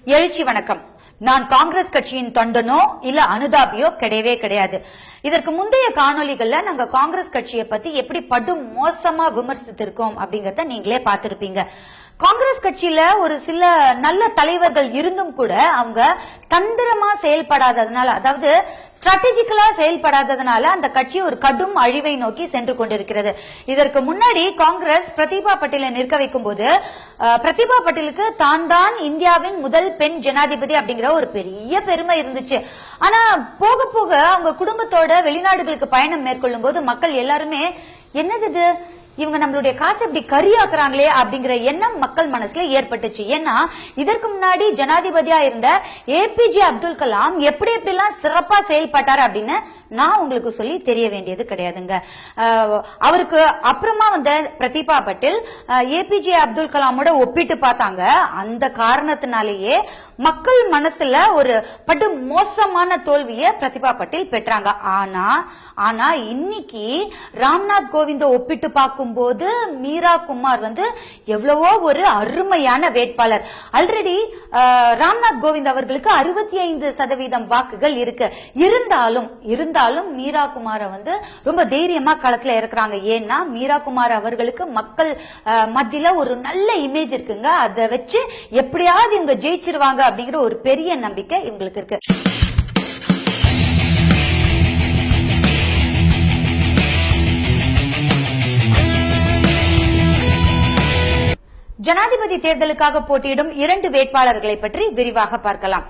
எழுச்சி வணக்கம். நான் காங்கிரஸ் கட்சியின் தொண்டனோ இல்ல அனுதாபியோ கிடையவே கிடையாது. இதற்கு முந்தைய காணொலிகள்ல நாங்க காங்கிரஸ் கட்சியை பத்தி எப்படி படும் மோசமா விமர்சித்திருக்கோம் அப்படிங்கறத நீங்களே பார்த்திருப்பீங்க. காங்கிரஸ் கட்சியில ஒரு சில நல்ல தலைவர்கள் இருந்தும் கூட அவங்க தந்திரமா செயல்படாததுனால, அதாவது ஸ்ட்ராட்டஜிக்கலா செயல்படாததுனால அந்த கட்சி ஒரு கடும் அழிவை நோக்கி சென்று கொண்டிருக்கிறது. இதற்கு முன்னாடி காங்கிரஸ் பிரதிபா பட்டேலை நிற்க வைக்கும் போது பிரதிபா பட்டேலுக்கு தான் இந்தியாவின் முதல் பெண் ஜனாதிபதி அப்படிங்கிற ஒரு பெரிய பெருமை இருந்துச்சு. ஆனா போக போக அவங்க குடும்பத்தோட வெளிநாடுகளுக்கு பயணம் மேற்கொள்ளும் போது மக்கள் எல்லாருமே என்னது இவங்க நம்மளுடைய காசை இப்படி கரியாக்குறாங்களே அப்படிங்கிற எண்ணம் மக்கள் மனசுல ஏற்பட்டுச்சு. ஏன்னா இதற்கு முன்னாடி ஜனாதிபதியா இருந்த ஏபிஜே அப்துல் கலாம் எப்படி எப்படிலாம் சிறப்பா செயல்பட்டார் அப்படின்னு நான் உங்களுக்கு சொல்லி தெரிய வேண்டியது கிடையாதுங்க. அவருக்கு அப்புறமா வந்த பிரதிபா பட்டேல் ஏபிஜே அப்துல் கலாமோட ஒப்பிட்டு பார்த்தாங்க. அந்த காரணத்தினாலேயே மக்கள் மனசுல ஒரு படு மோசமான தோல்வியை பிரதிபா பட்டேல் பெற்றாங்க. ஆனா இன்னைக்கு ராம்நாத் கோவிந்த ஒப்பிட்டு பார்க்கும் போது மீரா குமார் எவ்வளவோ ஒரு அருமையான வேட்பாளர். ஆல்ரெடி ராம்நாத் கோவிந்த் அவர்களுக்கு 65% வாக்குகள் இருக்கு. இருந்தாலும் மீரா குமார ரொம்ப தைரியமா களத்துல இருக்கிறாங்க. ஏன்னா மீரா குமார் அவர்களுக்கு மக்கள் மத்தியில ஒரு நல்ல இமேஜ் இருக்குங்க. அதை வச்சு எப்படியாவது இவங்க ஜெயிச்சிருவாங்க அப்படிங்கிற ஒரு பெரிய நம்பிக்கை இவங்களுக்கு இருக்கு. ஜனாதிபதி தேர்தலுக்காக போட்டியிடும் 2 வேட்பாளர்களை பற்றி விரிவாக பார்க்கலாம்.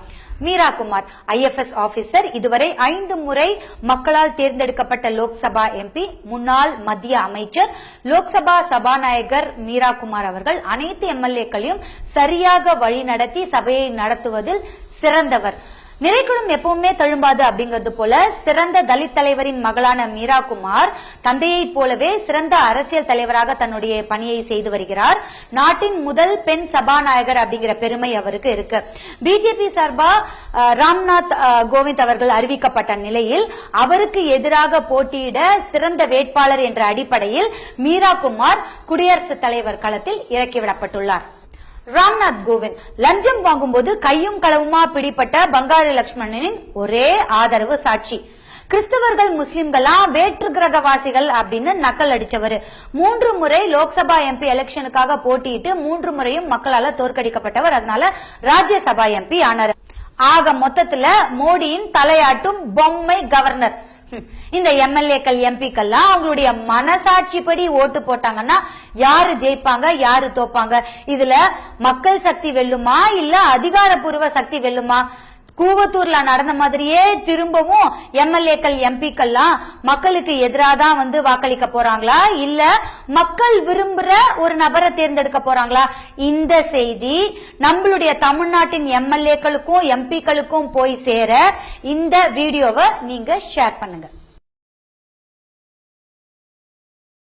மீரா குமார் IFS ஆபீசர், இதுவரை 5 முறை மக்களால் தேர்ந்தெடுக்கப்பட்ட லோக்சபா MP, முன்னாள் மத்திய அமைச்சர், லோக்சபா சபாநாயகர் மீரா குமார் அவர்கள் அனைத்து MLA-களையும் சரியாக வழிநடத்தி சபையை நடத்துவதில் சிறந்தவர். நிறைக்குடம் எப்பவுமே தழும்பாது அப்படிங்கிறது போல சிறந்த தலித் தலைவரின் மகளான மீரா குமார் தந்தையை போலவே சிறந்த அரசியல் தலைவராக தன்னுடைய பணியை செய்து வருகிறார். நாட்டின் முதல் பெண் சபாநாயகர் அப்படிங்கிற பெருமை அவருக்கு இருக்கு. பிஜேபி சார்பா ராம்நாத் கோவிந்த் அவர்கள் அறிவிக்கப்பட்ட நிலையில் அவருக்கு எதிராக போட்டியிட சிறந்த வேட்பாளர் என்ற அடிப்படையில் மீரா குமார் குடியரசுத் தலைவர் களத்தில் இறக்கிவிடப்பட்டுள்ளார். ராம்நாத் கோவிந்த் லஞ்சம் வாங்கும் போது கையும் களவுமா பிடிப்பட்ட பங்காரு லட்சுமணனின் ஒரே ஆதரவு சாட்சி. கிறிஸ்தவர்கள் முஸ்லிம்களாம் வேற்று கிரகவாசிகள் அப்படின்னு நக்கல் அடிச்சவர். 3 முறை லோக்சபா MP எலெக்ஷனுக்காக போட்டியிட்டு 3 முறையும் மக்களால தோற்கடிக்கப்பட்டவர். அதனால ராஜ்யசபா MP ஆனார். ஆக மொத்தத்துல மோடியின் தலையாட்டும் பொம்மை கவர்னர். இந்த MLA-க்கள் MP-க்கள்லாம் அவங்களுடைய மனசாட்சிப்படி ஓட்டு போட்டாங்கன்னா யாரு ஜெயிப்பாங்க, யாரு தோப்பாங்க? இதுல மக்கள் சக்தி வெல்லுமா இல்ல அதிகாரப்பூர்வ சக்தி வெல்லுமா? கூவத்தூர்ல நடந்த மாதிரியே திரும்பவும் MLA-க்கள் MP-க்கள்லாம் மக்களுக்கு எதிராதான் வாக்களிக்க போறாங்களா இல்ல மக்கள் விரும்புற ஒரு நபரை தேர்ந்தெடுக்க போறாங்களா? இந்த செய்தி நம்மளுடைய தமிழ்நாட்டின் MLA-க்களுக்கும் MP-க்களுக்கும் போய் சேர இந்த வீடியோவை நீங்க ஷேர் பண்ணுங்க.